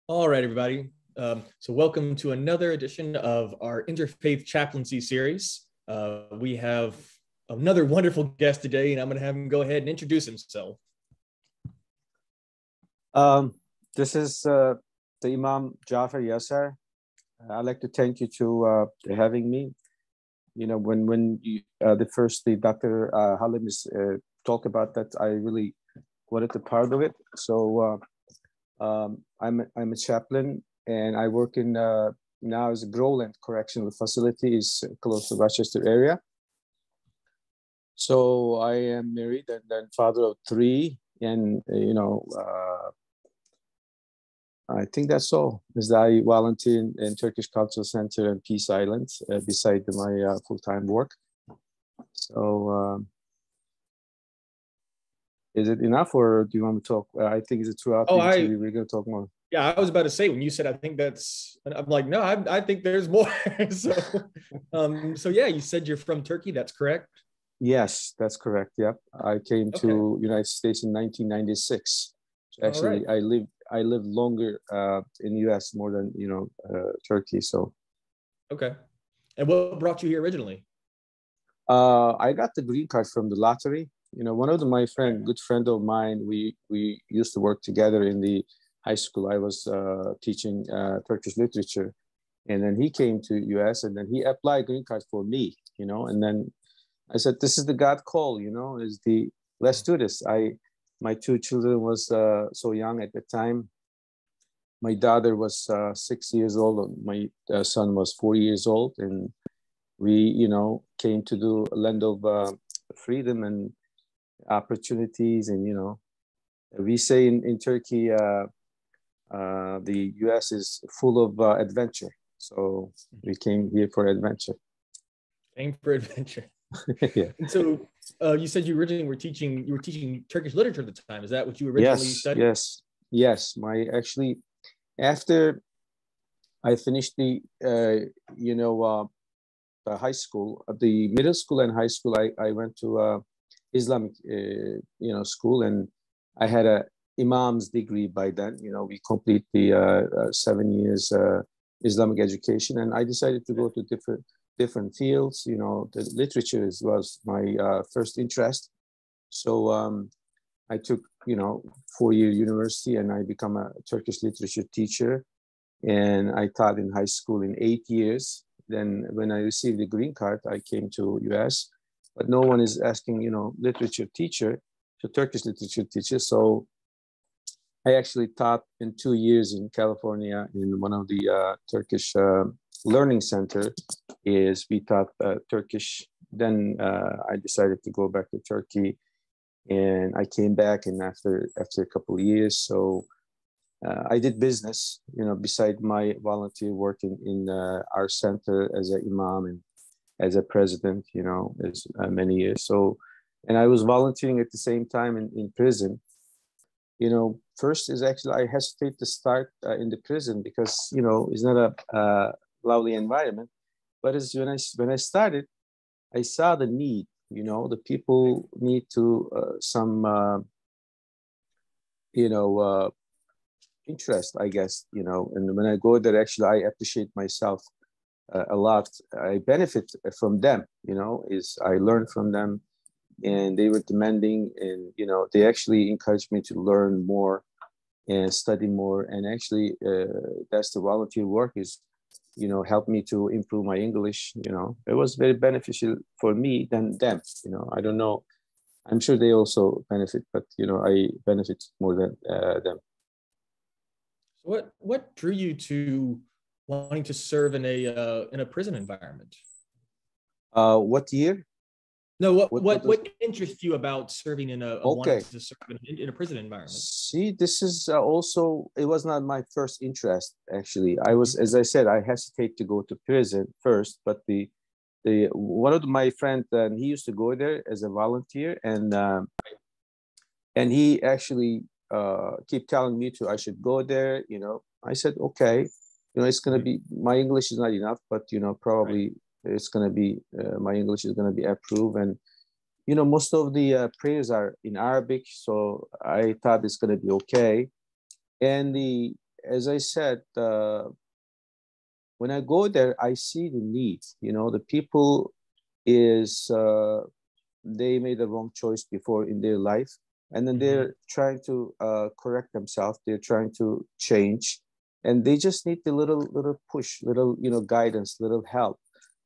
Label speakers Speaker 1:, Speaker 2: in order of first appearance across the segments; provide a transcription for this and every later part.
Speaker 1: All right, everybody. So welcome to another edition of our Interfaith Chaplaincy series. We have another wonderful guest today, and I'm going to have him go ahead and introduce himself.
Speaker 2: This is the Imam Jafer Yaser. I'd like to thank you to having me. You know, when you, the Dr. Halim is talk about that, I really wanted to part of it. So I'm a chaplain, and I work in now as a Groveland Correctional Facility, is close to Rochester area. So I am married and then father of three, and I think that's all. Is I volunteer in Turkish Cultural Center and Peace Island beside my full-time work. So is it enough, or do you want me to talk? I think it's throughout the interview we're going to talk more.
Speaker 1: Yeah, I was about to say, when you said, I think that's, I'm like, no, I think there's more. So yeah, you said you're from Turkey. That's correct.
Speaker 2: Yes, that's correct. Yep. I came to United States in 1996. So actually, right. I lived longer in the U.S. more than Turkey. So.
Speaker 1: Okay. And what brought you here originally?
Speaker 2: I got the green card from the lottery. You know, one of my good friend of mine, we used to work together in the high school. I was teaching Turkish literature, and then he came to U.S. and then he applied green card for me. And then I said, "This is the God call. Let's do this." My two children was so young at the time. My daughter was 6 years old. My son was 4 years old, and we came to the land of freedom and opportunities. And we say in Turkey, the U.S. is full of adventure. So we came here for adventure.
Speaker 1: Came for adventure.
Speaker 2: Yeah.
Speaker 1: And so you said you originally were teaching Turkish literature at the time. Is that what you originally studied?
Speaker 2: Yes. After I finished the high school, the middle school and high school, I went to Islamic school, and I had a imam's degree by then. We complete the 7 years Islamic education, and I decided to go to different fields. The literature was my first interest. So I took 4-year university, and I become a Turkish literature teacher, and I taught in high school in 8 years. Then when I received the green card, I came to US, but no one is asking, literature teacher, so Turkish literature teacher. So I actually taught in 2 years in California in one of the Turkish learning center. We taught Turkish. Then I decided to go back to Turkey, and I came back, and after a couple of years, so I did business, beside my volunteer work in our center as an imam and as a president, as many years. So, and I was volunteering at the same time in prison. First is actually, I hesitate to start in the prison because, it's not a lovely environment. But as when I started, I saw the need, the people need to some, interest, I guess, and when I go there, actually, I appreciate myself a lot. I benefit from them, is I learn from them, and they were demanding, and, they actually encouraged me to learn more and study more. And actually, that's the volunteer work is, helped me to improve my English. It was very beneficial for me than them. I don't know. I'm sure they also benefit, but, I benefit more than them.
Speaker 1: What drew you to wanting to serve in a prison environment?
Speaker 2: What year?
Speaker 1: No, what interests you about serving in wanting to serve in a prison environment?
Speaker 2: See, this is also, it was not my first interest, actually. I was, as I said, I hesitate to go to prison first, but one of my friends, he used to go there as a volunteer, and he actually keep telling me I should go there. I said, okay, it's going to be, my English is not enough, but, probably it's going to be, my English is going to be approved. And, most of the prayers are in Arabic. So I thought it's going to be okay. And as I said, when I go there, I see the need. The people is they made the wrong choice before in their life, and then they're trying to correct themselves. They're trying to change, and they just need the little push, little guidance, little help.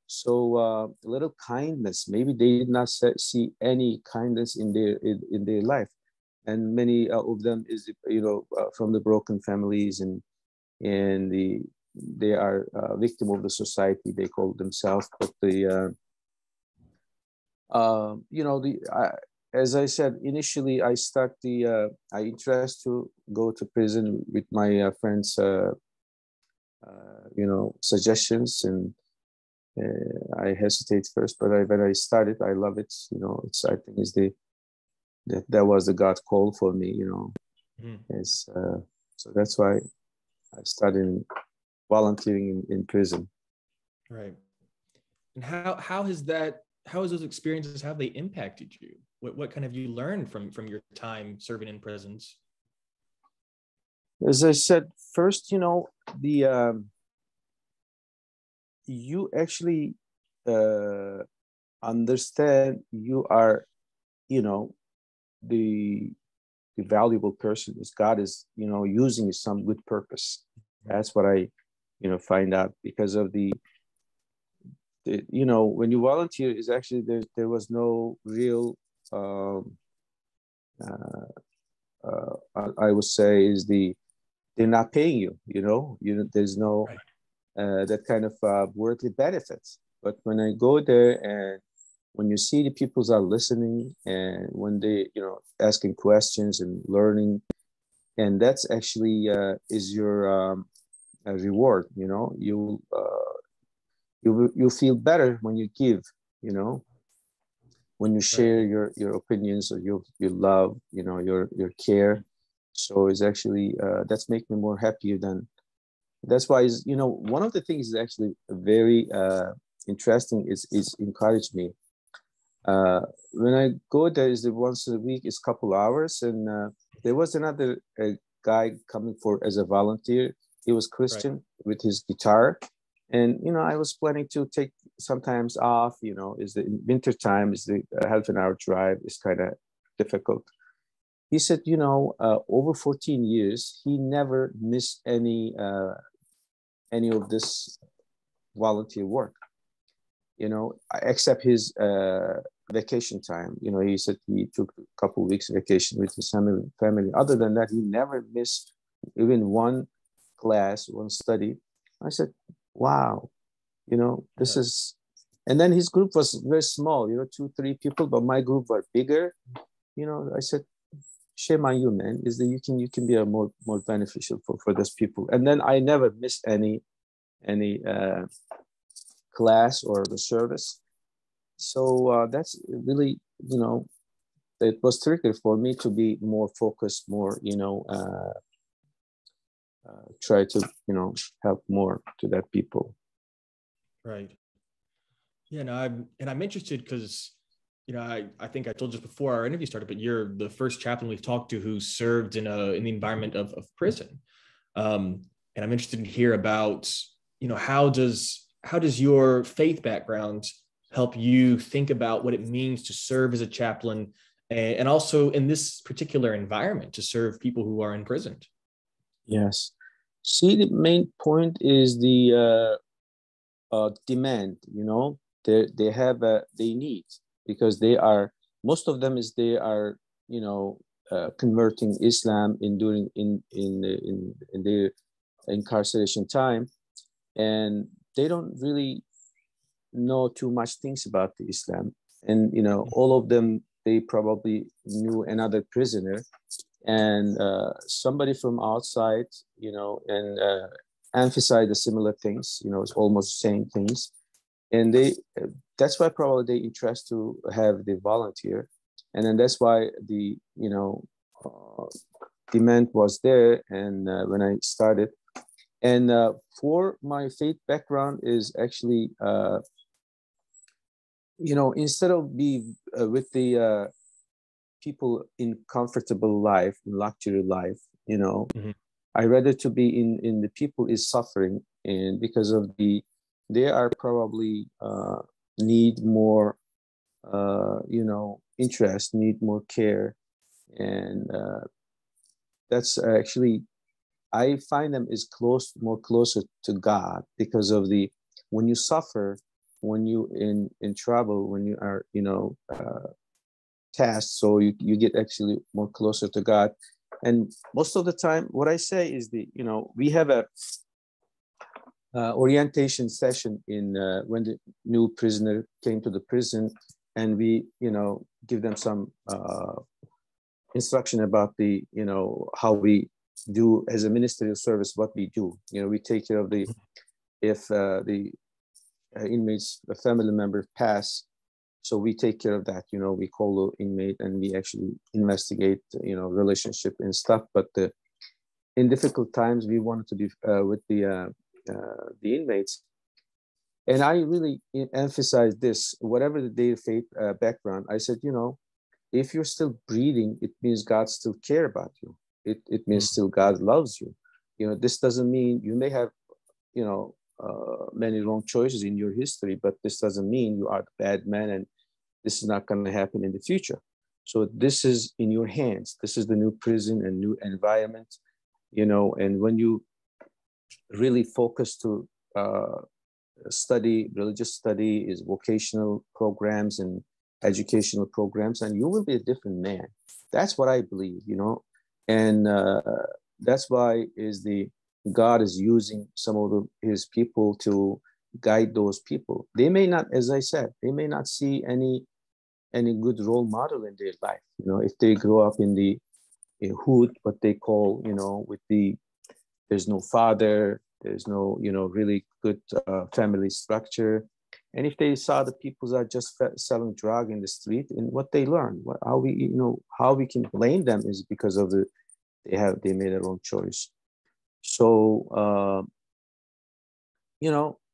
Speaker 2: So a little kindness. Maybe they did not see any kindness in their life, and many of them is from the broken families, and they are victim of the society, they call themselves. But as I said initially, I interest to go to prison with my friends suggestions, and I hesitate first, but when I started, I love it. I think is that was the God call for me. So that's why I started volunteering in prison.
Speaker 1: Right. And how has those experiences, how have they impacted you? What kind of you learned from your time serving in prisons?
Speaker 2: As I said, first, you actually understand you are, the valuable person is God is, using some good purpose. That's what I, find out because of the when you volunteer is actually there was no real I would say is they're not paying you, there's no that kind of worldly benefits. But when I go there and when you see the peoples are listening and when they, asking questions and learning, and that's actually is your reward, you feel better when you give, when you share your opinions or your love, your care. So it's actually that's make me more happier than. That's why one of the things is actually very interesting is encouraged me. When I go there is the once a week is couple hours, and there was another guy coming for as a volunteer. He was Christian with his guitar, and I was planning to take sometimes off. Is the winter time is the half an hour drive is kind of difficult. He said, over 14 years, he never missed any of this volunteer work, except his vacation time. He said he took a couple of weeks vacation with his family. Other than that, he never missed even one class, one study. I said, wow, this is, and then his group was very small, 2-3 people, but my group were bigger. I said, shame on you, man, is that you can be a more beneficial for those people. And then I never missed any class or the service. So that's really, it was tricky for me to be more focused, more, try to, help more to that people.
Speaker 1: Right. Yeah, no, I'm interested because, I think I told you before our interview started, but you're the first chaplain we've talked to who served in the environment of prison. And I'm interested to hear about, how does your faith background help you think about what it means to serve as a chaplain, and also in this particular environment to serve people who are imprisoned?
Speaker 2: Yes. See, the main point is the demand. They have they need, because most of them they are converting Islam during their incarceration time, and they don't really know too much things about the Islam. And all of them, they probably knew another prisoner, and somebody from outside, and emphasize the similar things. It's almost the same things, and that's why probably they interest to have the volunteer, and then that's why the demand was there. And when I started, and for my faith background is actually instead of be with the people in comfortable life, in luxury life, I rather to be in the people is suffering, and because of they are probably need more interest, need more care, and that's actually I find them is more closer to God because of when you suffer, when you in trouble, when you are tasked, so you get actually more closer to God. And most of the time, what I say is we have a orientation session in when the new prisoner came to the prison, and we give them some instruction about how we do as a ministerial service, what we do. We take care of if the inmates, a family member pass, so we take care of that. We call the inmate and we actually investigate relationship and stuff. But in difficult times, we wanted to be with the inmates. And I really emphasize this, whatever their faith background. I said, if you're still breathing, it means God still care about you. It means still God loves you. This doesn't mean you may have, many wrong choices in your history, but this doesn't mean you are a bad man and this is not going to happen in the future. So this is in your hands. This is the new prison and new environment, and when you really focus to study, religious study is vocational programs and educational programs, and you will be a different man. That's what I believe, and that's why God is using some of his people to guide those people. They may not, as I said, they may not see any good role model in their life. If they grow up in the hood, what they call, there's no father, there's no, really good family structure. And if they saw the people are just selling drug in the street, and what they learn, how we can blame them is because of they made their own choice. So,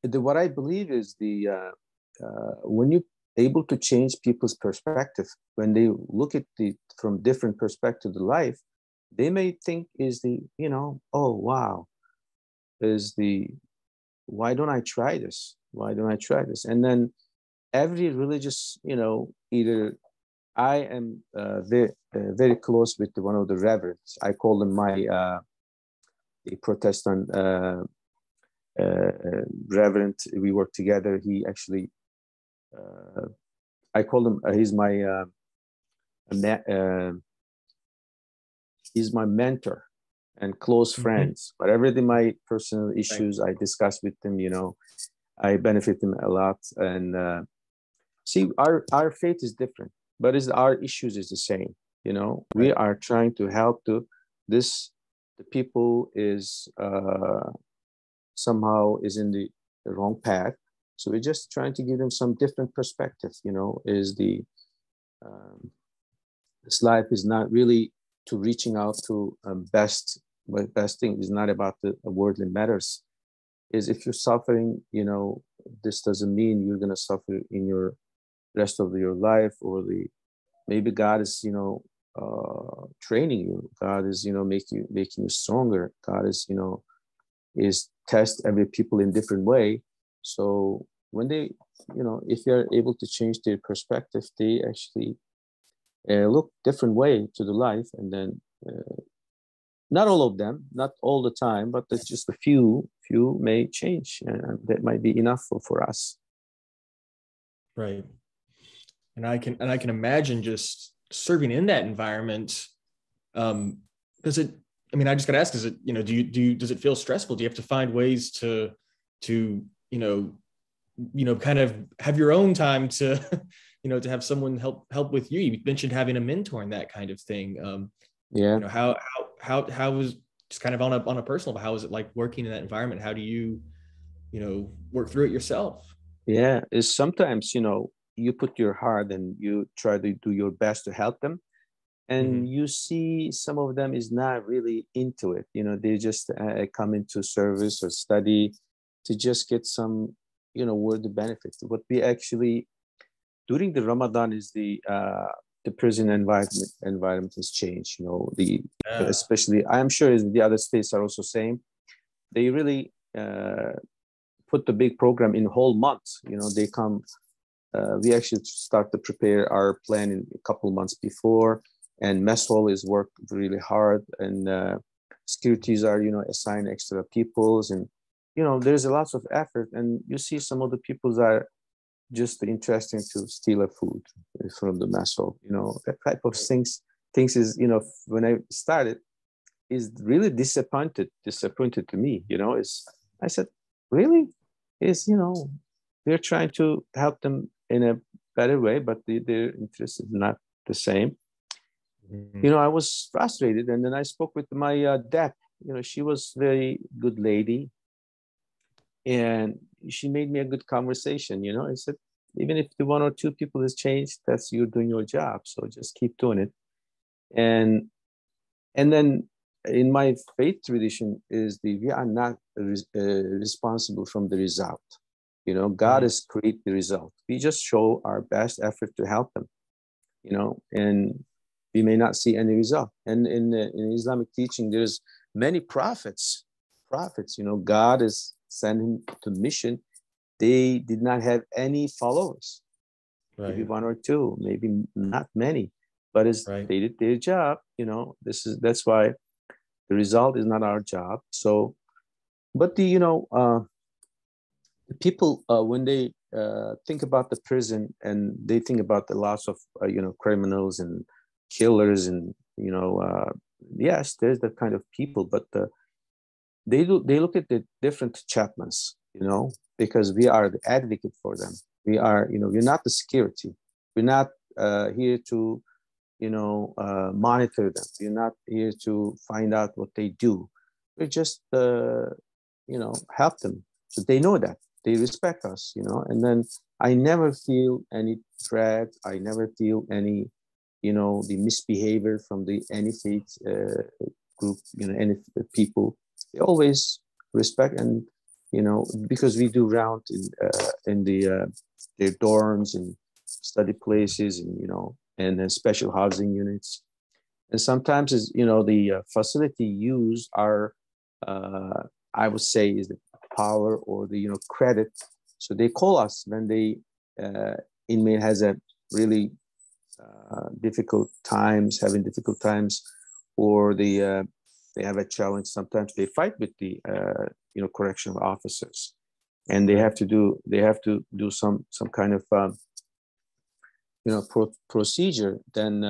Speaker 2: what I believe is when you able to change people's perspective, when they look at from different perspective of life, they may think oh, wow, why don't I try this? Why don't I try this? And then every religious, either I am very close with one of the reverends. I call them my the Protestant reverend. We work together. He actually, I call him. He's my mentor and close friends. But everything, my personal issues, I discuss with him. I benefit him a lot. And see, our faith is different, but our issues is the same. We are trying to help the people is somehow is in the wrong path. So we're just trying to give them some different perspective. This life is not really to reaching out to best thing is not about the worldly matters. Is if you're suffering, this doesn't mean you're gonna suffer in your rest of your life, or maybe God is training you. God is making you stronger. God is test every people in different way. So when they if they're able to change their perspective, they actually look different way to the life. And then not all of them, not all the time, but it's just a few may change, and that might be enough for us.
Speaker 1: Right. And I can imagine just serving in that environment. Does it, I just got to ask, is it, does it feel stressful? Do you have to find ways to kind of have your own time to, to have someone help with you? You mentioned having a mentor and that kind of thing. How was, just kind of on a personal, how is it like working in that environment? How do you, work through it yourself?
Speaker 2: Yeah, is sometimes, you put your heart and you try to do your best to help them. And you see some of them is not really into it. They just come into service or study to just get some, worldly benefits. What we actually, during the Ramadan is the the prison environment has changed. You know,
Speaker 1: Yeah.
Speaker 2: especially I'm sure the other states are also same. They really put the big program in whole months. You know, they come. We actually start to prepare our plan in a couple months before, and mess hall is worked really hard, and securities are, you know, assigned extra peoples, and you know, there's a lots of effort, and you see some of the peoples are just interesting to steal a food from the mess hall. You know, that type of things is, you know, when I started, is really disappointed to me. You know, is I said, really, is, you know, they're trying to help them in a better way, but their interest is not the same. You know, I was frustrated, and then I spoke with my dad. You know, she was very good lady, and she made me a good conversation. You know, I said, even if the one or two people has changed, that's you're doing your job, so just keep doing it. And then in my faith tradition is we are not responsible from the result. You know, God has created the result. We just show our best effort to help them. You know, and we may not see any result. And in Islamic teaching, there's many prophets. You know, God is sending to mission. They did not have any followers.
Speaker 1: Right.
Speaker 2: Maybe one or two, maybe not many, but they did their job. You know, that's why the result is not our job. So, but the people when they think about the prison, and they think about the lots of criminals and killers, and yes, there's that kind of people, but they look at the different chaplains, you know, because we are the advocate for them. We are, we're not the security. We're not here to monitor them. We're not here to find out what they do. We're just help them, so they know that they respect us, and then I never feel any threat. I never feel any the misbehavior from the faith group, any people. They always respect, and because we do round in their dorms and study places, and then special housing units, and sometimes is the facility used are I would say is the power or the credit. So they call us when the inmate has a really having difficult times, or they have a challenge. Sometimes they fight with the correctional officers, and they have to do some kind of procedure. Then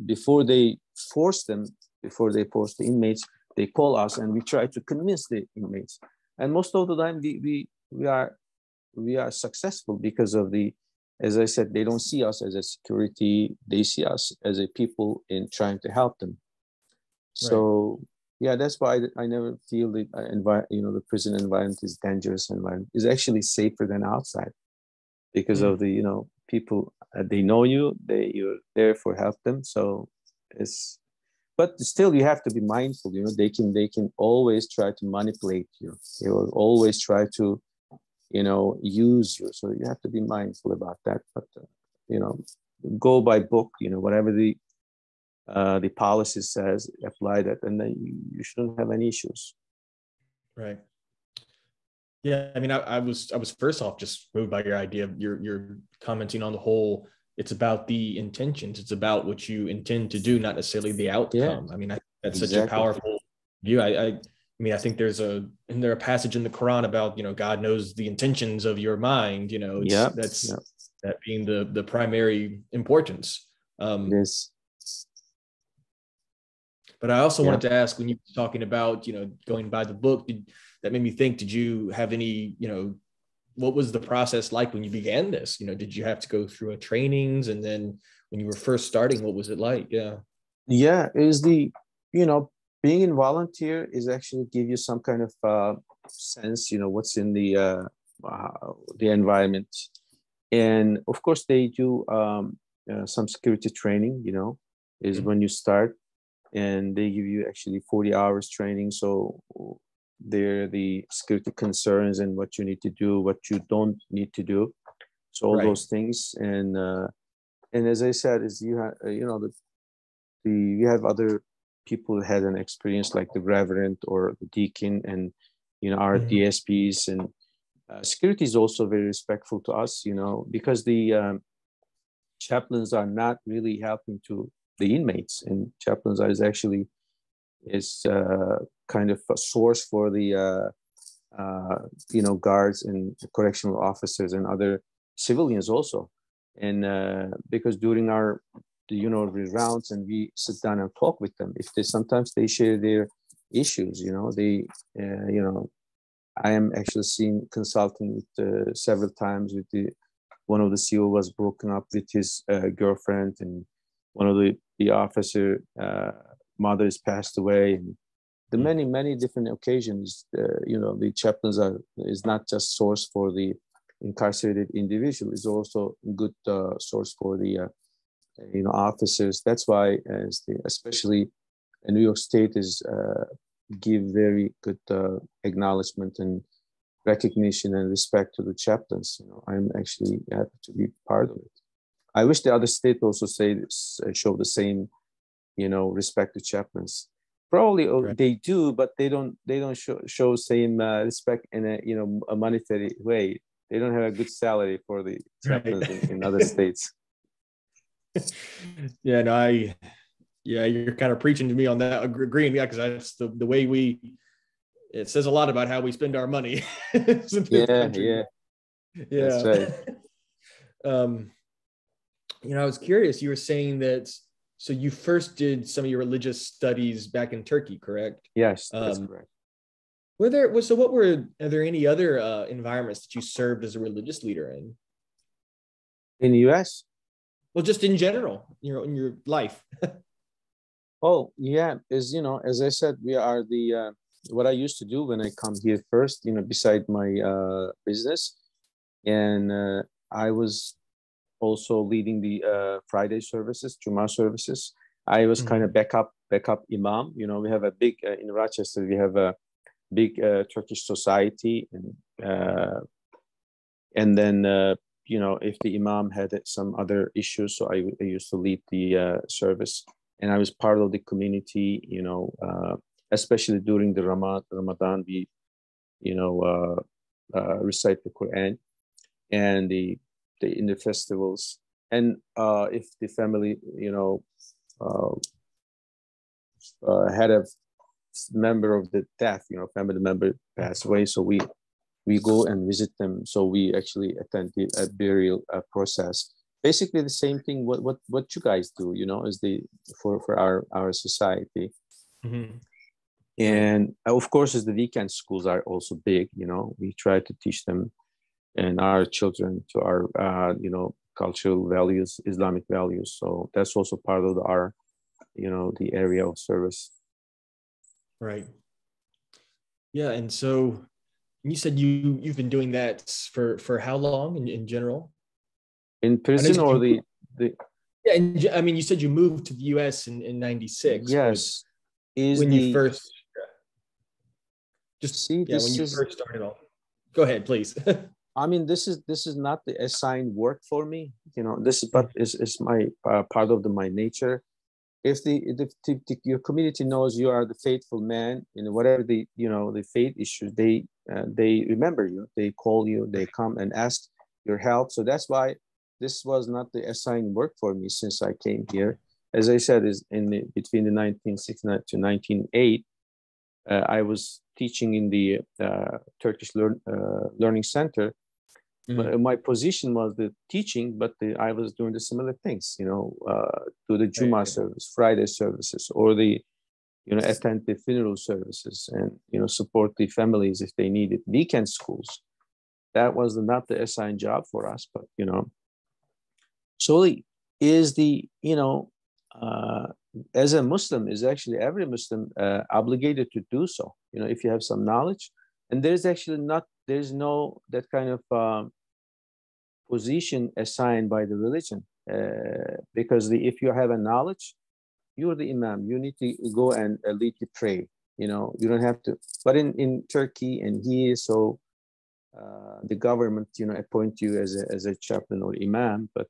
Speaker 2: before they force the inmates, they call us, and we try to convince the inmates. And most of the time we are successful, because of as I said, they don't see us as a security. They see us as a people in trying to help them. So yeah, that's why I never feel the prison environment is dangerous environment. It's actually safer than outside, because of the people. They know you. You're there for help them. So but still you have to be mindful. They can always try to manipulate you. They will always try to use you. So you have to be mindful about that. But go by book. Whatever the policy says, apply that, and then you shouldn't have any issues.
Speaker 1: Right. Yeah, I mean, I was first off just moved by your idea. You're commenting on the whole. It's about the intentions. It's about what you intend to do, not necessarily the outcome. Yeah. I mean, that's exactly. Such a powerful view. I mean, I think there's a passage in the Quran about God knows the intentions of your mind. That being the primary importance.
Speaker 2: Yes.
Speaker 1: But I also wanted to ask, when you were talking about going by the book, that made me think, did you have any what was the process like when you began this? Did you have to go through a trainings, and then when you were first starting, what was it like?
Speaker 2: Yeah, is being in volunteer is actually give you some kind of sense, what's in the environment. And of course they do some security training, is when you start, and they give you actually 40 hours training. So they're the security concerns and what you need to do, what you don't need to do. So all those things. And And as I said, is you have you have other people who had an experience like the reverend or the deacon, and our DSPs, and security is also very respectful to us, because the chaplains are not really helping to the inmates, and chaplains is kind of a source for the guards and correctional officers and other civilians also. And because during our rounds, and we sit down and talk with them, if sometimes they share their issues, they I am actually consulting with several times with one of the CO was broken up with his girlfriend, and one of the officer mother has passed away, and the many different occasions. The chaplains is not just source for the incarcerated individual; is also a good source for the officers. That's why, especially in New York State, is give very good acknowledgement and recognition and respect to the chaplains. I'm actually happy to be part of it. I wish the other state also show the same, respect to chaplains. Probably right. They do, but they don't show same respect in a monetary way. They don't have a good salary for the chaplains right. in other states.
Speaker 1: Yeah, you're kind of preaching to me on that, agreeing, because that's the way it says a lot about how we spend our money.
Speaker 2: Yeah. That's right.
Speaker 1: I was curious, you were saying that, so you first did some of your religious studies back in Turkey, correct?
Speaker 2: Yes, that's correct.
Speaker 1: Are there any other environments that you served as a religious leader in?
Speaker 2: In the US?
Speaker 1: Well, just in general, in your life.
Speaker 2: Oh, yeah. As I said, we are what I used to do when I come here first, beside my business. And I was also leading the Friday services, Juma services. I was kind of backup imam. We have a big, in Rochester, we have a big Turkish society. And then, if the imam had some other issues, so I used to lead the service. And I was part of the community, especially during the Ramadan, we, recite the Quran, and in the festivals. And if the family, had a member of the death, family member passed away, so we go and visit them. So we actually attend the burial process. Basically the same thing what you guys do, is for our society. Mm-hmm. And of course, as the weekend schools are also big, we try to teach them and our children to our cultural values, Islamic values. So that's also part of our the area of service.
Speaker 1: Right. Yeah. And so you said you've been doing that for how long in general?
Speaker 2: In prison or the
Speaker 1: yeah, you said you moved to the US in 96.
Speaker 2: Yes.
Speaker 1: You first started off. Go ahead, please.
Speaker 2: This is not the assigned work for me, this is my part of my nature. If your community knows you are the faithful man, whatever the faith issues, they remember you, they call you, they come and ask your help. So that's why this was not the assigned work for me since I came here. As I said, is between the 1969 to 1908, I was teaching in the Turkish Learning Center. Mm-hmm. My position was the teaching, but I was doing the similar things, to the Juma service, Friday services, or the, attentive funeral services, and, support the families if they needed weekend schools. That was not the assigned job for us, but, solely is the, as a Muslim, is actually every Muslim obligated to do so, if you have some knowledge. And there's no that kind of position assigned by the religion, because if you have a knowledge, you're the imam. You need to go and lead the prayer. You don't have to. But in Turkey and here, so the government, appoint you as a chaplain or imam. But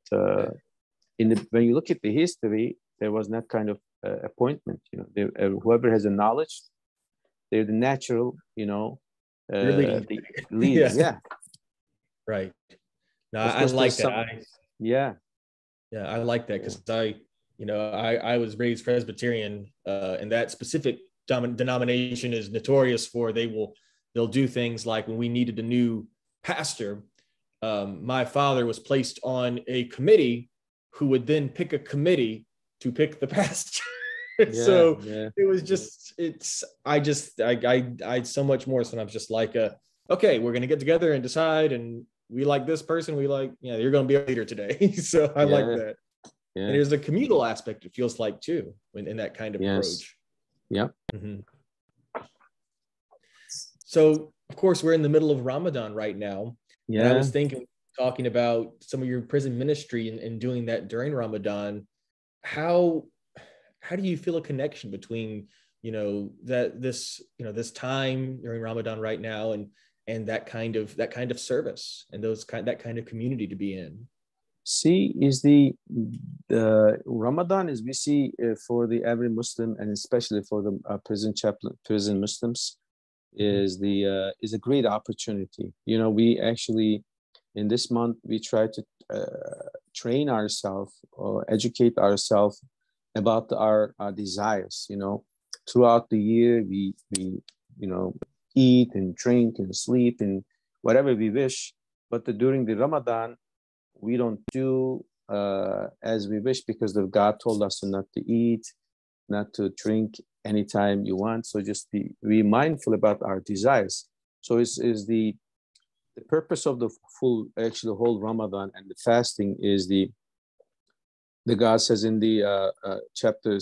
Speaker 2: when you look at the history, there was that kind of appointment. Whoever has the knowledge, they're the natural,
Speaker 1: You're leading.
Speaker 2: the leader. Yeah.
Speaker 1: Right. No,
Speaker 2: Of
Speaker 1: I
Speaker 2: course,
Speaker 1: like
Speaker 2: there's
Speaker 1: that.
Speaker 2: some. Yeah.
Speaker 1: Yeah, I like that because I was raised Presbyterian, and that specific denomination is notorious for they'll do things like when we needed a new pastor, my father was placed on a committee who would then pick a committee to pick the pastor. So it was just I so much more sometimes just like okay, we're gonna get together and decide, and we like this person, we like, you're gonna be a leader today. So I like that.
Speaker 2: Yeah.
Speaker 1: And there's a communal aspect, it feels like, too, in that kind of approach.
Speaker 2: Yeah.
Speaker 1: Mm-hmm. So, of course, we're in the middle of Ramadan right now. Yeah. And I was talking about some of your prison ministry and doing that during Ramadan. How do you feel a connection between, this time during Ramadan right now and that kind of service and that kind of community to be in?
Speaker 2: See, is the Ramadan is we see for the every Muslim, and especially for the prison Muslims, is a great opportunity. We actually in this month we try to train ourselves or educate ourselves about our desires. Throughout the year we eat and drink and sleep and whatever we wish, but during the Ramadan we don't do as we wish, because God told us not to eat, not to drink anytime you want. So just be mindful about our desires. So is the purpose of the whole Ramadan and the fasting is the God says in the chapter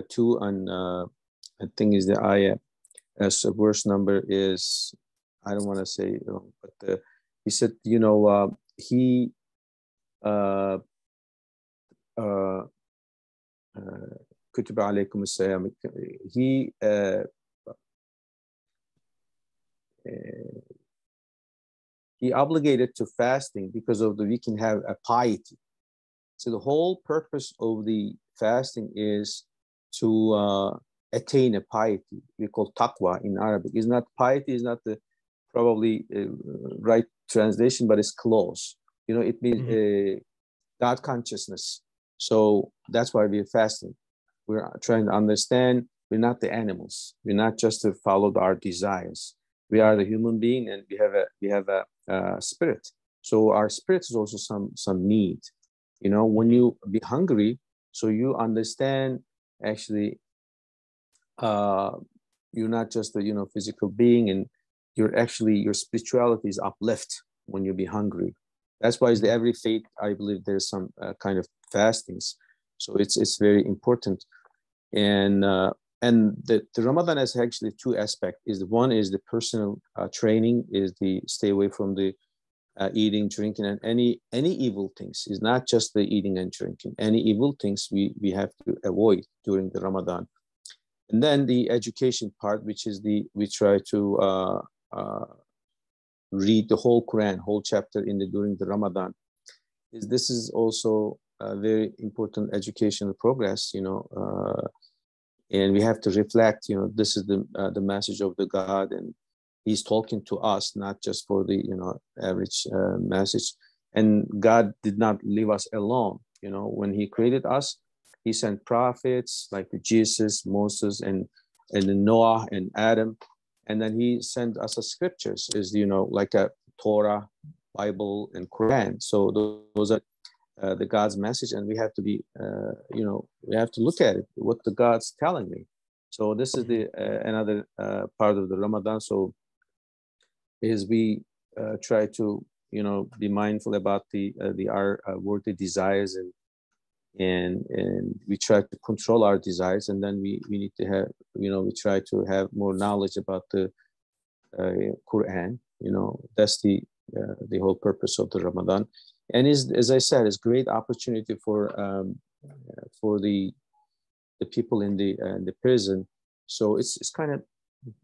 Speaker 2: 2 and I think is the ayah, as verse number is, I don't want to say wrong, but he said, he كتب عليكم الصيام. He obligated to fasting because of we can have a piety. So the whole purpose of the fasting is to attain a piety. We call taqwa in Arabic. Is not piety is not the probably right translation, but it's close. It means God consciousness. So that's why we're fasting. We're trying to understand we're not the animals. We're not just to follow our desires. We are the human being, and we have a spirit. So our spirit is also some need. When you be hungry, so you understand actually you're not just a physical being, and your spirituality is uplift when you be hungry. That's why every faith, I believe there's some kind of fastings. So it's very important. And the Ramadan has actually two aspects. One is the personal training, is the stay away from the eating, drinking, and any evil things. It's not just the eating and drinking. Any evil things we have to avoid during the Ramadan. And then the education part, which is we try to read the whole Quran, whole chapter during the Ramadan. This is also a very important educational progress, and we have to reflect, this is the message of the God, and He's talking to us, not just for the average message. And God did not leave us alone. When He created us, He sent prophets like Jesus, Moses, and Noah and Adam. And then He sent us a scriptures, like a Torah, Bible, and Quran. So those are the God's message, and we have to be, we have to look at it, what the God's telling me. So this is the another part of the Ramadan. So is we try to, be mindful about our worldly desires, and we try to control our desires, and then we need to have, we try to have more knowledge about the Quran. That's the whole purpose of the Ramadan. And as I said, it's great opportunity for the people in the prison. So it's kind of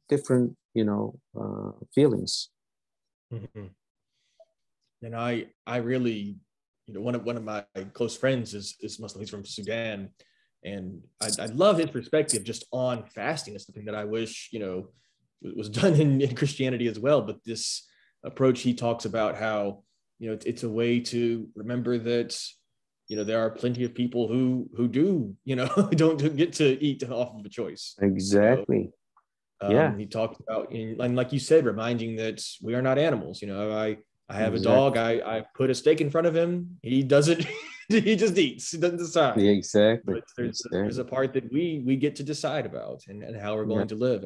Speaker 2: different, feelings.
Speaker 1: Mm-hmm. And I really, one of my close friends is Muslim. He's from Sudan, and I love his perspective just on fasting. It's something that I wish was done in Christianity as well. But this approach, he talks about how it's a way to remember that there are plenty of people who do don't get to eat off of a choice.
Speaker 2: Exactly.
Speaker 1: He talked about, and like you said, reminding that we are not animals. I have a
Speaker 2: Exactly.
Speaker 1: dog. I put a steak in front of him. He doesn't. He just eats. He doesn't decide.
Speaker 2: Exactly.
Speaker 1: But there's
Speaker 2: Exactly.
Speaker 1: a part that we get to decide about, and how we're
Speaker 2: Yeah.
Speaker 1: going to live.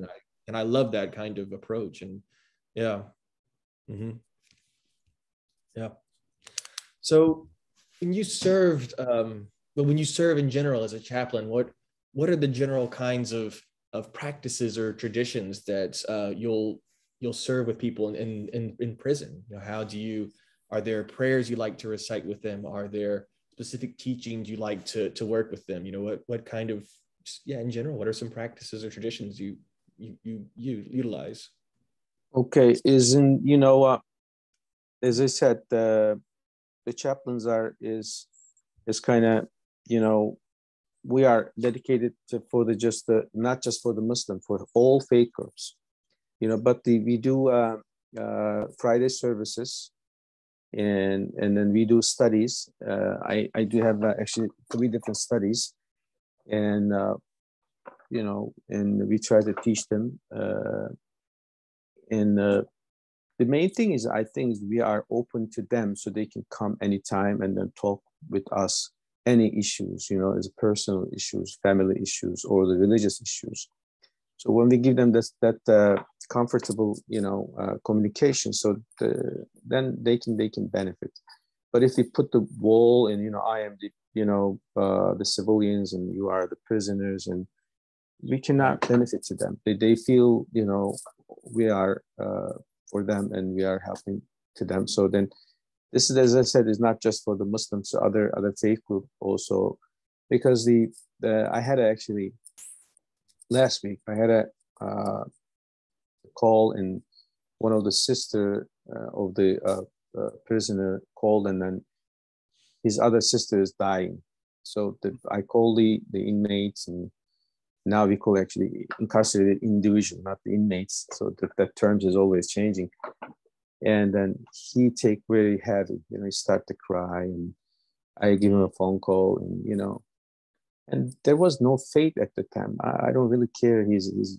Speaker 1: And I love that kind of approach. And yeah, mm-hmm. Yeah. So when you served, but when you serve in general as a chaplain, what are the general kinds of practices or traditions that you'll serve with people in prison? How do you, are there prayers you like to recite with them? Are there specific teachings you like to work with them? What kind of, in general, what are some practices or traditions you utilize?
Speaker 2: Okay. As I said, the chaplains is kind of, we are dedicated for not just for the Muslim, for all faith groups, but we do Friday services, and then we do studies. I do have actually 3 different studies, and and we try to teach them. And the main thing is, I think, we are open to them, so they can come anytime and then talk with us any issues, as personal issues, family issues, or the religious issues. So when we give them that comfortable, communication, so then they can benefit. But if we put the wall and I am the civilians and you are the prisoners, and we cannot benefit to them. They feel we are for them and we are helping to them. So then this is, as I said, is not just for the Muslims, other faith group also, because I had actually last week I had a call, and one of the sister of the prisoner called, and then his other sister is dying. So I called the inmates, and now we call actually incarcerated individual, not the inmates. So that terms is always changing. And then he take very heavy, he start to cry, and I give him a phone call, and there was no faith at the time. I don't really care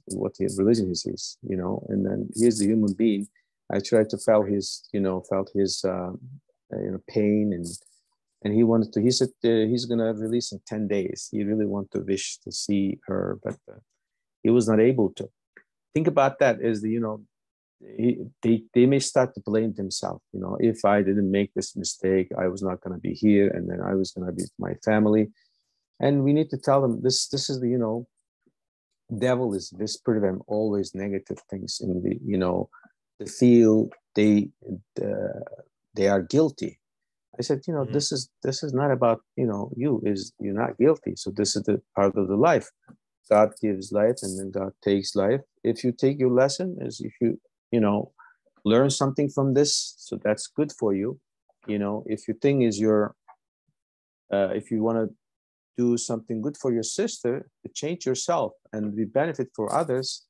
Speaker 2: what his religion is, and then he's the human being. I tried to felt his pain, and he said he's going to release in 10 days. He really wanted to wish to see her, but he was not able to. Think about that as they may start to blame themselves. If I didn't make this mistake, I was not going to be here, and then I was going to be with my family. And we need to tell them this is the, devil is whispering them always negative things in the feel they are guilty. I said, this is not about, you're not guilty. So this is the part of the life. God gives life, and then God takes life. If you take your lesson, as if you, learn something from this, so that's good for you. If your thing is if you want to do something good for your sister, to change yourself and be benefit for others,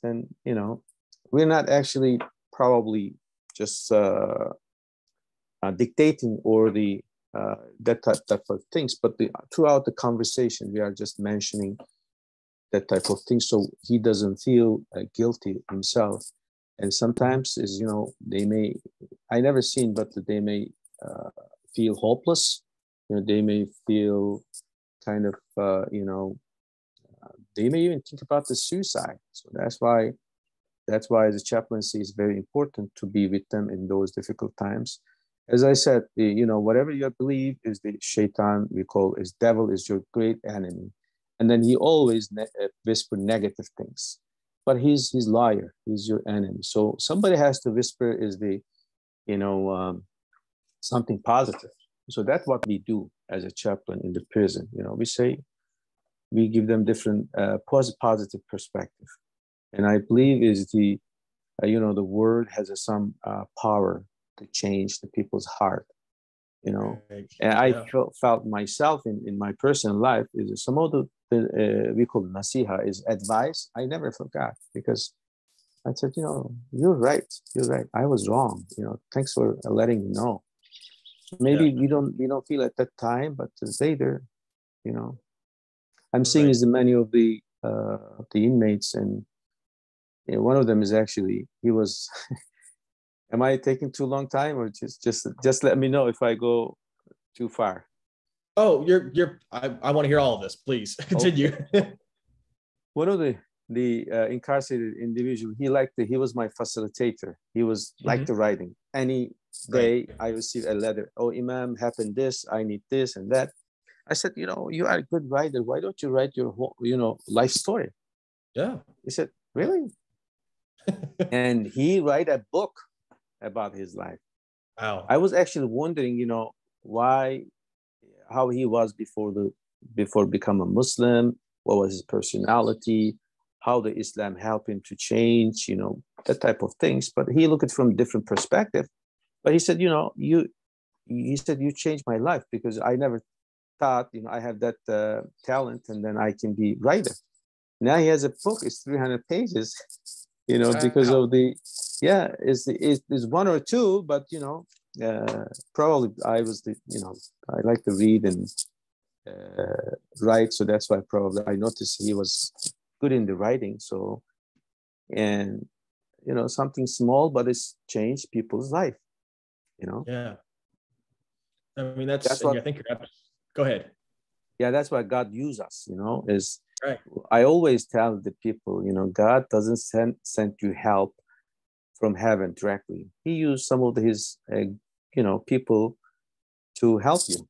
Speaker 2: then, we're not actually probably just dictating or that type of things, but throughout the conversation, we are just mentioning that type of thing, so he doesn't feel guilty himself. And sometimes they may, I never seen, but they may feel hopeless. They may feel kind of they may even think about the suicide. So that's why the chaplaincy is very important, to be with them in those difficult times. As I said, whatever you believe is the shaitan, we call is devil, is your great enemy. And then he always whisper negative things, but he's liar. He's your enemy. So somebody has to whisper is the, something positive. So that's what we do as a chaplain in the prison. We give them different positive perspective. And I believe is the word has some power to change the people's heart. you know.
Speaker 1: Right.
Speaker 2: And I
Speaker 1: Yeah.
Speaker 2: felt myself in my personal life is some of the we call nasiha is advice. I never forgot because I said, you know, you're right. You're right. I was wrong. You know, thanks for letting me know.
Speaker 1: Yeah.
Speaker 2: Maybe we don't feel at that time, but later, you know, I'm seeing
Speaker 1: Right.
Speaker 2: is many of the inmates, and you know, one of them is actually he was. Am I taking too long time, or just let me know if I go too far?
Speaker 1: Oh, I want to hear all of this. Please continue.
Speaker 2: Okay. One of the incarcerated individual, he was my facilitator. He was like
Speaker 1: Mhm.
Speaker 2: the writing. Any
Speaker 1: Right.
Speaker 2: day I receive a letter. Oh, Imam, happened this. I need this and that. I said, you know, you are a good writer. Why don't you write your whole, you know, life story?
Speaker 1: Yeah.
Speaker 2: He said, really? And he write a book about his life.
Speaker 1: Wow.
Speaker 2: I was actually wondering, you know, why, how he was before become a Muslim. What was his personality? How the Islam helped him to change, you know, that type of things. But he looked at it from a different perspective. But he said, you know, he said, you changed my life because I never thought, you know, I have that talent and then I can be writer. Now he has a book, it's 300 pages, you know, because
Speaker 1: Wow.
Speaker 2: of yeah, it's one or two, but, you know, probably I was you know, I like to read and write. So that's why probably I noticed he was good in the writing. So, and, you know, something small, but it's changed people's life, you know.
Speaker 1: Yeah. I mean,
Speaker 2: That's
Speaker 1: and
Speaker 2: what,
Speaker 1: I think go ahead.
Speaker 2: yeah, that's why God used us, you know, is
Speaker 1: Right.
Speaker 2: I always tell the people, you know, God doesn't send you help from heaven directly. He used some of his, you know, people to help you,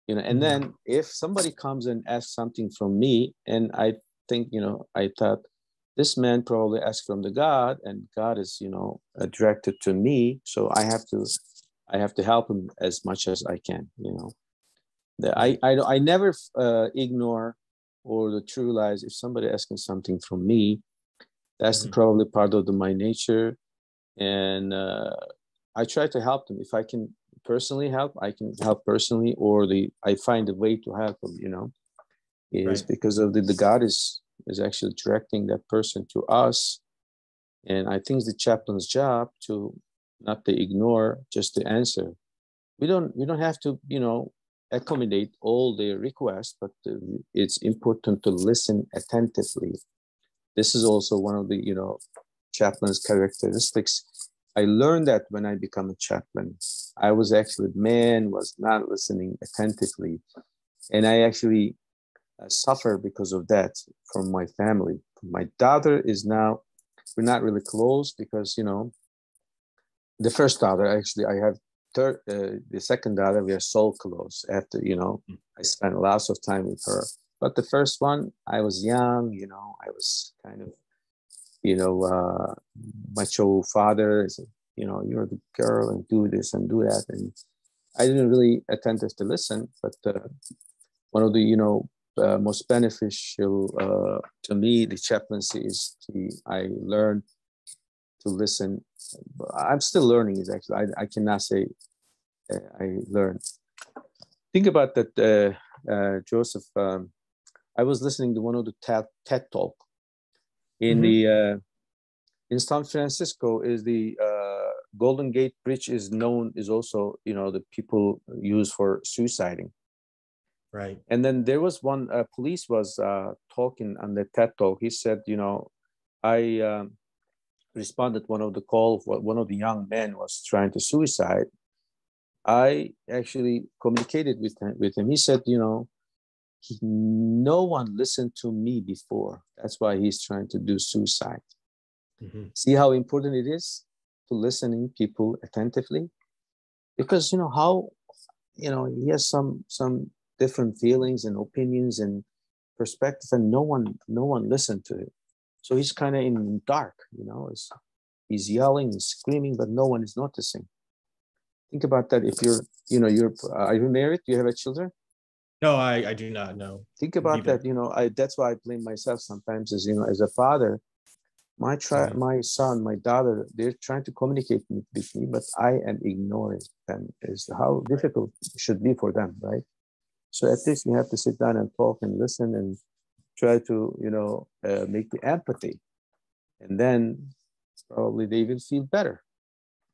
Speaker 2: you know. And
Speaker 1: Mhm.
Speaker 2: then if somebody comes and asks something from me, and I think, you know, I thought this man probably asked from the God, and God is, you know, directed to me, so I have to help him as much as I can, you know.
Speaker 1: Right.
Speaker 2: I never ignore or the true lies. If somebody asking something from me, that's
Speaker 1: Mhm.
Speaker 2: probably part of my nature, and I try to help them. If I can personally help, I can help personally, or I find a way to help them. You know, is
Speaker 1: Right.
Speaker 2: because of the God is actually directing that person to us, and I think it's the chaplain's job to not to ignore, just to answer. We don't have to, you know, accommodate all their requests, but it's important to listen attentively. This is also one of the, you know, chaplain's characteristics. I learned that when I become a chaplain. I was actually, man was not listening attentively. And I actually suffer because of that from my family. My daughter is now, we're not really close because, you know, the first daughter, actually, I have the second daughter, we are so close after, you know,
Speaker 1: Mm.
Speaker 2: I spent lots of time with her. But the first one, I was young, you know, I was kind of, you know, macho father, you know, you're the girl and do this and do that. And I didn't really attentive to listen, but one of the, you know, most beneficial to me, the chaplaincy is I learned to listen. I'm still learning is actually, I cannot say I learned. Think about that, Joseph. I was listening to one of the TED Talk in
Speaker 1: Mhm.
Speaker 2: the in San Francisco. Is the Golden Gate Bridge is known, is also, you know, the people use for suiciding.
Speaker 1: Right.
Speaker 2: And then there was one police was talking on the TED Talk. He said, you know, I responded one of the call. One of the young men was trying to suicide. I actually communicated with him. He said, you know, no one listened to me before. That's why he's trying to do suicide.
Speaker 1: Mhm.
Speaker 2: See how important it is to listening people attentively, because you know how, you know, he has some different feelings and opinions and perspective, and no one listened to it. So he's kind of in dark, you know. He's yelling and screaming, but no one is noticing. Think about that. If you're, you know, you're are you married? Do you have a children?
Speaker 1: No, I do not know
Speaker 2: Think about
Speaker 1: neither.
Speaker 2: that. You know, I that's why I blame myself sometimes as, you know, as a father. My son, my daughter, they're trying to communicate with me, but I am ignoring them. Is how difficult it should be for them, right? So at least you have to sit down and talk and listen and try to, make the empathy, and then probably they will feel better.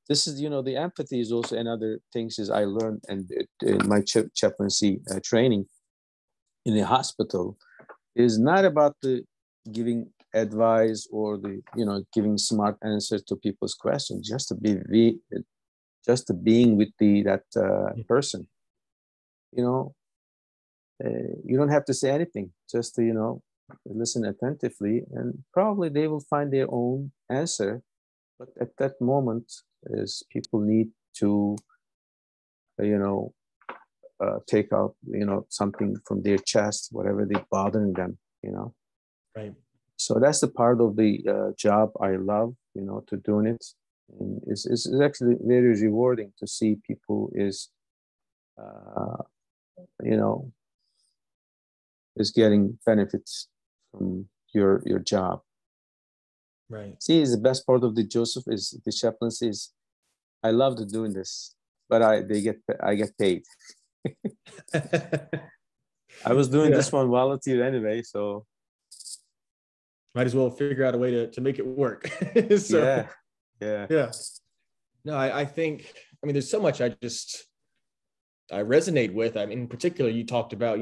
Speaker 2: This is, the empathy is also another things is I learned and in my chaplaincy training in the hospital is not about the giving advice or the giving smart answers to people's questions, just to just to being with that person. You don't have to say anything, just to listen attentively, and probably they will find their own answer. But at that moment is people need to take out something from their chest, whatever they bothering them.
Speaker 1: Right.
Speaker 2: So that's the part of the job I love, to doing it. And it's actually very rewarding to see people is is getting benefits from your job.
Speaker 1: Right.
Speaker 2: See, is the best part of the Joseph is the chaplaincy is I love doing this, but I get paid. I was doing this one volunteer anyway, so
Speaker 1: might as well figure out a way to make it work. So yeah. No, I think, there's so much I resonate with. In particular, you talked about,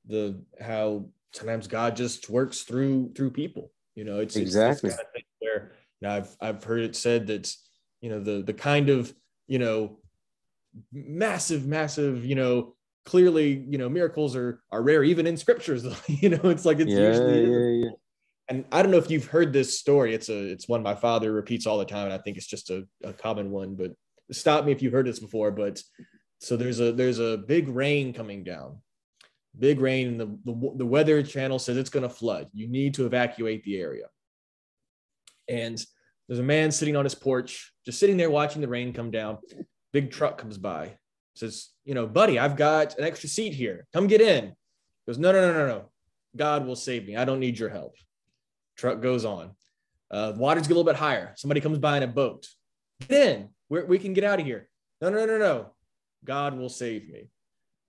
Speaker 1: the how sometimes God just works through people. It's
Speaker 2: exactly
Speaker 1: it's kind of thing where I've heard it said that the kind of massive clearly miracles are rare even in scriptures. It's like it's usually is. And I don't know if you've heard this story. It's one my father repeats all the time, and I think it's just a common one. But stop me if you've heard this before. But so there's a big rain coming down, big rain, and the weather channel says it's going to flood. You need to evacuate the area. And there's a man sitting on his porch, just sitting there watching the rain come down. Big truck comes by, says, buddy, I've got an extra seat here. Come get in. He goes, no. God will save me. I don't need your help. Truck goes on. Waters get a little bit higher. Somebody comes by in a boat. Get in. We can get out of here. No. God will save me.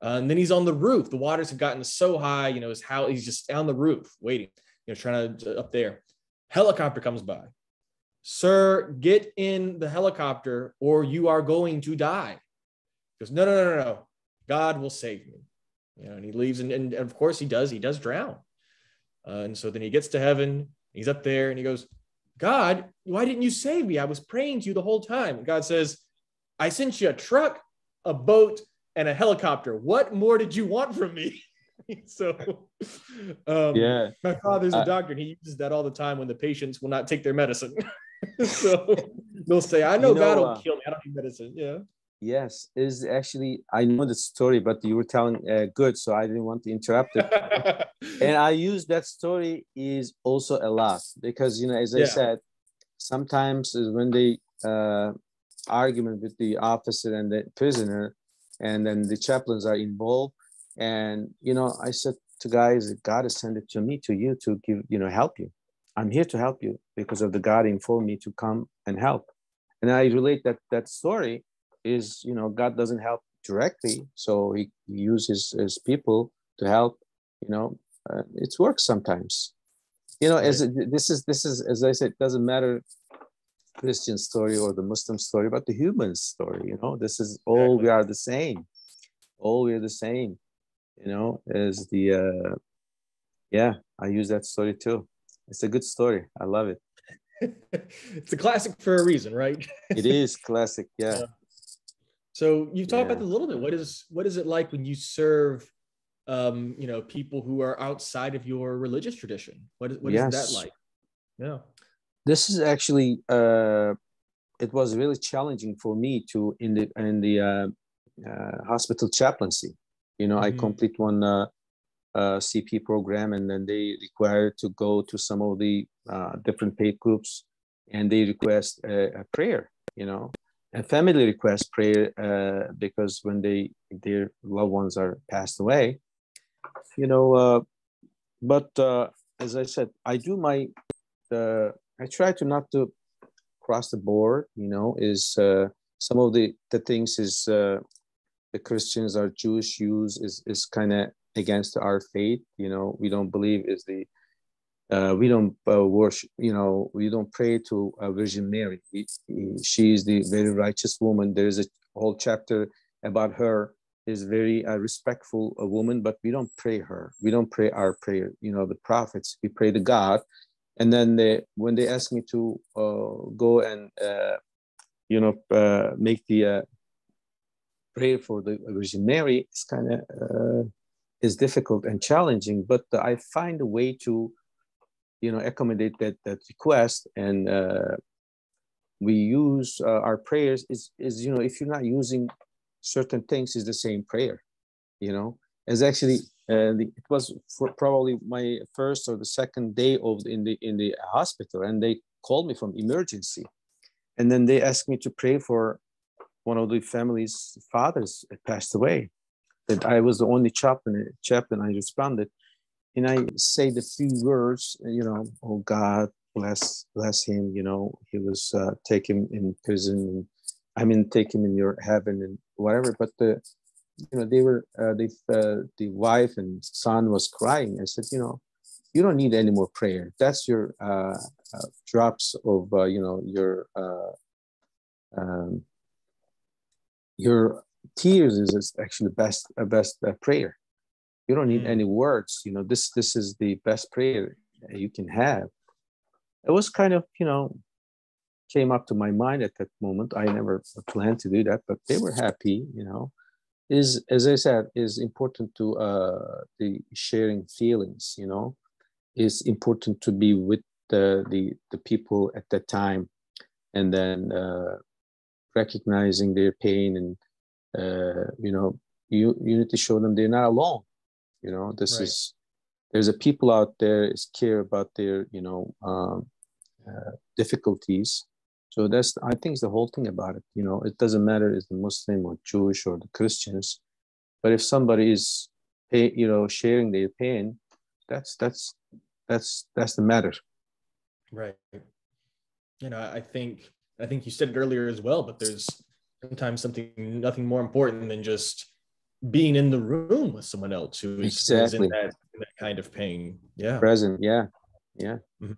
Speaker 1: And then he's on the roof. The waters have gotten so high, he's just on the roof waiting, trying to up there. Helicopter comes by. Sir, get in the helicopter or you are going to die. He goes, no. God will save me. And he leaves. And of course he does drown. And so then he gets to heaven. He's up there and he goes, God, why didn't you save me? I was praying to you the whole time. And God says, I sent you a truck, a boat, and a helicopter. What more did you want from me? So my father's a doctor, and he uses that all the time when the patients will not take their medicine. So they'll say, I know God will kill me. I don't need medicine. Yeah.
Speaker 2: Yes, is actually, I know the story, but you were telling good, so I didn't want to interrupt it. And I use that story is also a lot because, as I said, sometimes when they argument with the officer and the prisoner, and then the chaplains are involved. And, I said to guys, God has sent it to me, to you, to give, help you. I'm here to help you because of the God informed me to come and help. And I relate that story is, God doesn't help directly. So he uses his people to help, it works sometimes. Right. This is, as I said, it doesn't matter Christian story or the Muslim story, but the human story, this is all we are the same. All we're the same, as the, I use that story too. It's a good story. I love it.
Speaker 1: It's a classic for a reason, right?
Speaker 2: It is classic. Yeah.
Speaker 1: So you talked about this a little bit. What is it like when you serve, people who are outside of your religious tradition? What is that like? Yeah. This
Speaker 2: is actually, it was really challenging for me to in the hospital chaplaincy. I complete one CP program, and then they require to go to some of the different paid groups, and they request a prayer. A family request prayer because when their loved ones are passed away. But as I said, I do my I try to not to cross the board, you know, is some of the things is the Christians or Jewish use is kind of against our faith. You know, we don't believe is the we don't worship, you know, we don't pray to Virgin Mary. She is the very righteous woman. There is a whole chapter about her. Is very respectful a woman, but we don't pray her. We don't pray our prayer. You know, the prophets, we pray to God. And then when they ask me to go and, you know, make the prayer for the Virgin Mary, it's kind of is difficult and challenging, but I find a way to, you know, accommodate that request. And we use our prayers is, you know, if you're not using certain things, is the same prayer, you know. As actually it was for probably my first or the second day of in the hospital, and they called me from emergency, and then they asked me to pray for one of the family's fathers that passed away. That I was the only chaplain. I responded, and I say the few words, you know, oh God bless him, you know, he was taken in prison, and I mean take him in your heaven and whatever. But you know, they were the wife and son was crying. I said, you know, you don't need any more prayer. That's your drops of you know, your tears is actually best prayer. You don't need any words. You know, this is the best prayer you can have. It was kind of, you know, came up to my mind at that moment. I never planned to do that, but they were happy. You know, is, as I said, is important to the sharing feelings. You know, is important to be with the people at that time, and then recognizing their pain, and you know, you need to show them they're not alone. You know, this right. is, there's a people out there is care about their, you know, difficulties. So that's, I think, is the whole thing about it. You know, it doesn't matter is the Muslim or Jewish or the Christians, but if somebody is, you know, sharing their pain, that's the matter.
Speaker 1: Right. You know, I think you said it earlier as well, but there's sometimes nothing more important than just being in the room with someone else who is, exactly. who is in that kind of pain. Yeah.
Speaker 2: Present. Yeah. Yeah.
Speaker 1: Mm-hmm.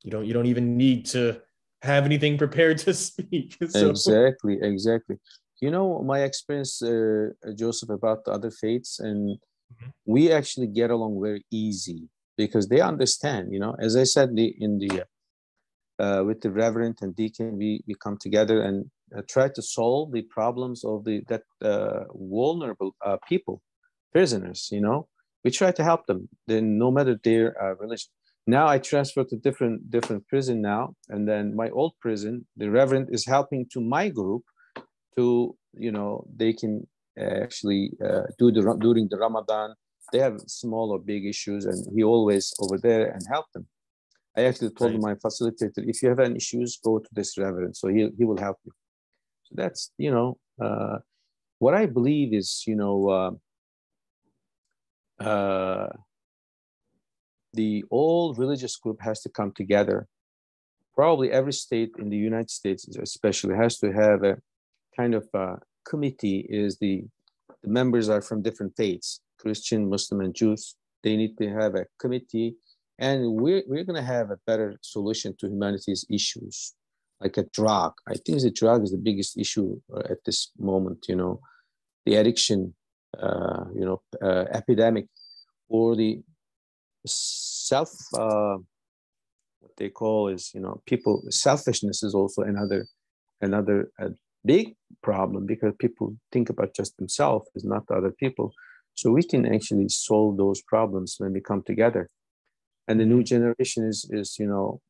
Speaker 1: You don't even need to have anything prepared to speak. So.
Speaker 2: Exactly. You know, my experience, Joseph, about the other faiths, and mm-hmm. we actually get along very easy because they understand, you know, as I said, with the reverend and deacon, we come together and try to solve the problems of that vulnerable people, prisoners. You know, we try to help them, then no matter their religion. Now I transfer to different prison now, and then my old prison, the reverend is helping to my group to, you know, they can actually do during the Ramadan. They have small or big issues, and he always over there and help them. I actually told my facilitator, if you have any issues, go to this reverend. So he will help you. So that's, you know, what I believe is, you know, the all religious group has to come together. Probably every state in the United States especially has to have a kind of committee. Is the members are from different faiths, Christian, Muslim, and Jews. They need to have a committee. And we're going to have a better solution to humanity's issues, like a drug. I think the drug is the biggest issue at this moment, you know, the addiction, you know, epidemic, or the what they call is, you know, people, selfishness is also another big problem, because people think about just themselves, is not the other people. So we can actually solve those problems when we come together. And the new generation is you know,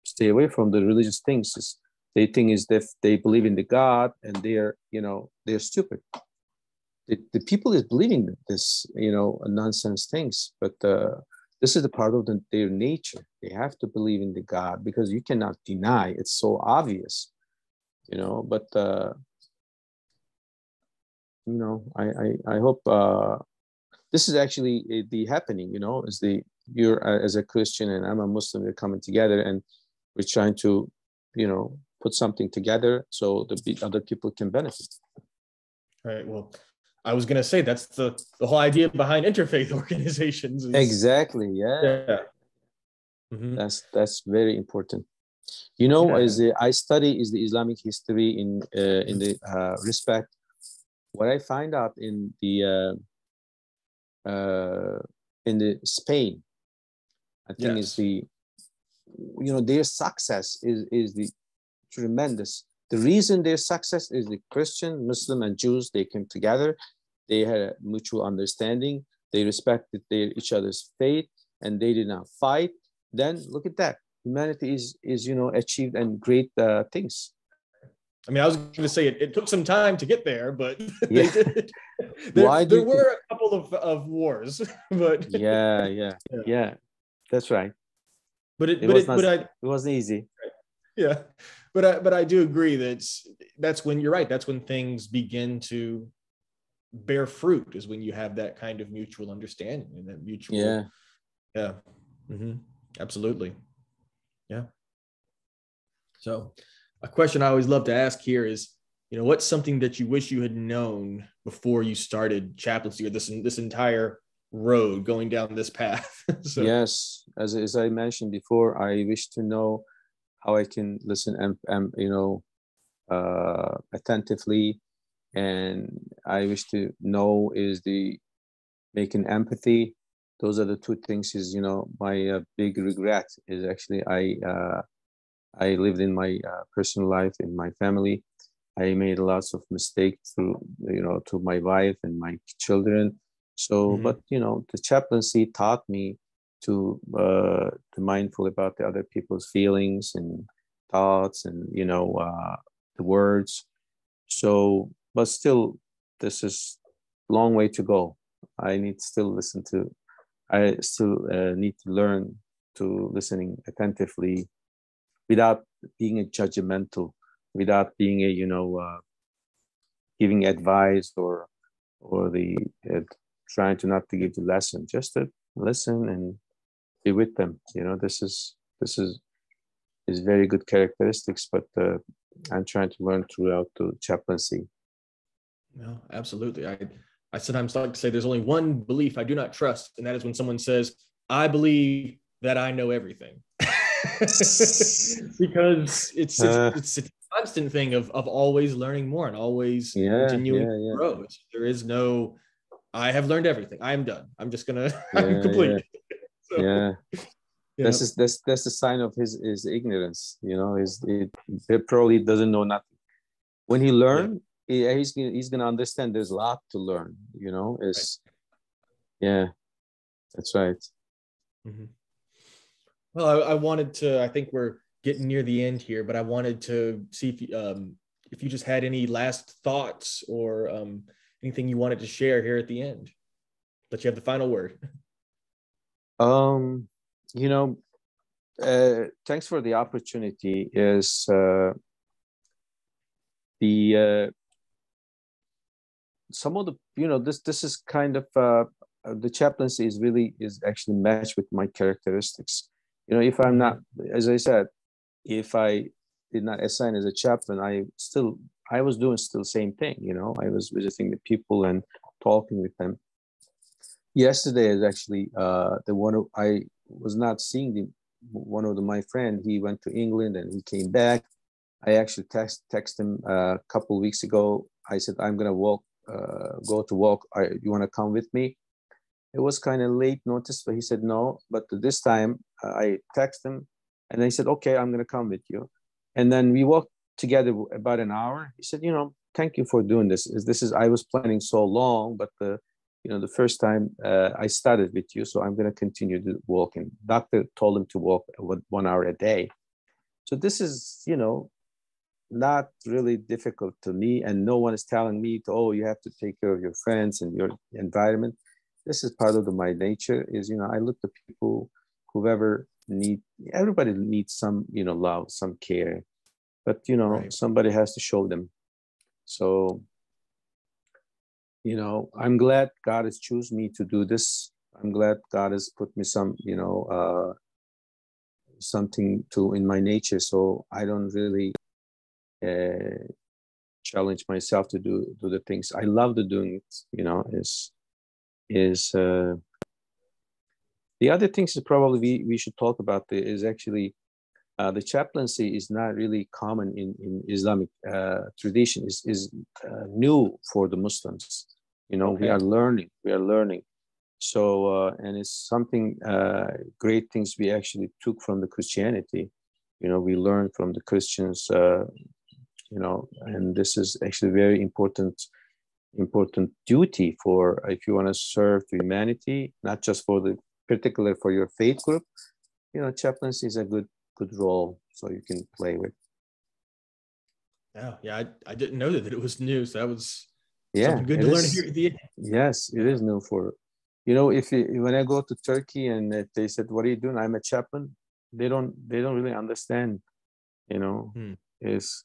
Speaker 2: stay away from the religious things. They think is that they believe in the God, and they're, you know, they're stupid. The people is believing this, you know, nonsense things, but this is the part of their nature. They have to believe in the God, because you cannot deny. It's so obvious, you know. But you know, I hope this is actually the happening, you know, is the, you're as a Christian and I'm a Muslim, we're coming together and we're trying to, you know, put something together so the other people can benefit.
Speaker 1: Right. Well, I was going to say that's the whole idea behind interfaith organizations.
Speaker 2: Exactly. Yeah.
Speaker 1: Yeah. Mm-hmm.
Speaker 2: That's very important. You know,
Speaker 1: Yeah.
Speaker 2: as I study is the Islamic history in the respect. What I find out in the Spain, I think is the, you know, their success is the tremendous. The reason their success is the Christian, Muslim, and Jews, they came together. They had a mutual understanding. They respected each other's faith, and they did not fight. Then look at that. Humanity is you know, achieved and great things.
Speaker 1: I mean, I was going to say it took some time to get there, but
Speaker 2: Yeah.
Speaker 1: they did. There were a couple of wars, but
Speaker 2: yeah, that's right.
Speaker 1: But it
Speaker 2: wasn't easy.
Speaker 1: Yeah, but I do agree that that's when you're right. That's when things begin to bear fruit, is when you have that kind of mutual understanding and that mutual. Yeah. Mm-hmm. Absolutely. Yeah. So a question I always love to ask here is, you know, what's something that you wish you had known before you started chaplaincy, or this entire road going down this path? So.
Speaker 2: Yes, as I mentioned before, I wish to know how I can listen and you know, attentively, and I wish to know is the making empathy. Those are the two things. Is, you know, my big regret is actually I lived in my personal life, in my family. I made lots of mistakes through, you know, to my wife and my children. So, but you know, the chaplaincy taught me to mindful about the other people's feelings and thoughts, and you know, the words. So, but still, this is a long way to go. I need to still listen to. I still need to learn to listening attentively, without being a judgmental, without being a, you know, giving advice or the trying to not to give the lesson, just to listen and be with them. You know, this is very good characteristics, but I'm trying to learn throughout the chaplaincy.
Speaker 1: No, absolutely. I sometimes like to say there's only one belief I do not trust, and that is when someone says, "I believe that I know everything." Because it's a constant thing of always learning more and always continuing to grow. There is no, I have learned everything, I am done, I'm just gonna I'm complete. So,
Speaker 2: that's the sign of his ignorance, you know. He probably doesn't know nothing. When he learn, he's gonna understand there's a lot to learn, you know. That's right.
Speaker 1: Mm-hmm. Well, I wanted to, I think we're getting near the end here, but I wanted to see if you just had any last thoughts or anything you wanted to share here at the end. But you have the final word.
Speaker 2: You know, thanks for the opportunity. Is some of the, you know, this is kind of the chaplaincy is actually matched with my characteristics. You know, if I'm not, as I said, if I did not assign as a chaplain, I was doing still the same thing. You know, I was visiting the people and talking with them. Yesterday is actually the one I was not seeing one of my friend. He went to England and he came back. I actually text him a couple of weeks ago. I said, I'm gonna go to walk. You want to come with me? It was kind of late notice, but he said no. But this time I texted him and he said, okay, I'm going to come with you. And then we walked together about an hour. He said, you know, thank you for doing this. I was planning so long, but the first time I started with you, so I'm going to continue to walking. Doctor told him to walk 1 hour a day. So this is, you know, not really difficult to me, and no one is telling me to, oh, you have to take care of your friends and your environment. This is part of my nature. Is, you know, I look to people, everybody needs some, you know, love, some care, but you know, somebody has to show them. So you know, I'm glad God has chosen me to do this. I'm glad God has put me some, you know, something to in my nature. So I don't really challenge myself to do the things I love to doing. It, you know, is the other things is probably we should talk about is actually the chaplaincy is not really common in Islamic tradition. Is new for the Muslims. You know,
Speaker 1: Okay.
Speaker 2: we are learning. So and it's something great things we actually took from the Christianity. You know, we learned from the Christians. You know, and this is actually very important duty for if you want to serve to humanity, not just for the particular for your faith group. You know, chaplaincy is a good role so you can play with.
Speaker 1: Yeah, yeah, I didn't know that it was new, so that was
Speaker 2: Yeah,
Speaker 1: something good
Speaker 2: it
Speaker 1: to learn here
Speaker 2: is.
Speaker 1: at the end.
Speaker 2: Yes, it
Speaker 1: Yeah.
Speaker 2: is new for, you know, if you, when I go to Turkey and if they said, "What are you doing?" I'm a chaplain. They don't really understand. You know,
Speaker 1: Hmm.
Speaker 2: is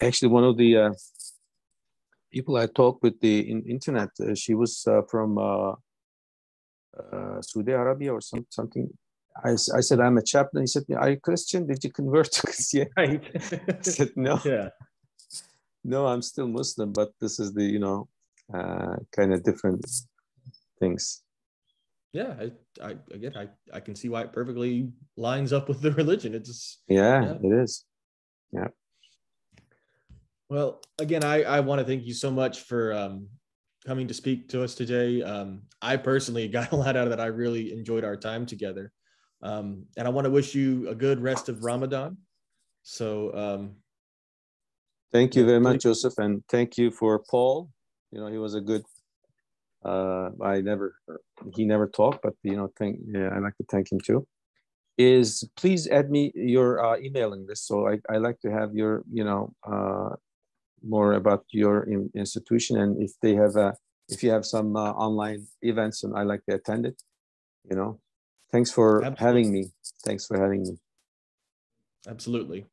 Speaker 2: actually one of the people I talked with the internet. She was from Saudi Arabia or something. I said, "I'm a chaplain." He said, "Are you Christian? Did you convert to Christianity?"
Speaker 1: Right.
Speaker 2: I said, "No,
Speaker 1: Yeah.
Speaker 2: no, I'm still Muslim, but this is the, you know, kind of different things."
Speaker 1: Yeah. I can see why it perfectly lines up with the religion. It's
Speaker 2: Yeah,
Speaker 1: yeah.
Speaker 2: it is. Yeah.
Speaker 1: Well, again, I want to thank you so much for coming to speak to us today. I personally got a lot out of that. I really enjoyed our time together. And I want to wish you a good rest of Ramadan. So,
Speaker 2: Thank you
Speaker 1: yeah,
Speaker 2: very
Speaker 1: please.
Speaker 2: much, Joseph, and thank you for Paul. You know, he was a good. He never talked, but you know, yeah, I like to thank him too. Is please add me your emailing list, so I like to have your, you know, more about your institution, and if they have if you have some online events, and I like to attend it. You know, thanks for
Speaker 1: Absolutely.
Speaker 2: having me. Thanks for having me.
Speaker 1: Absolutely.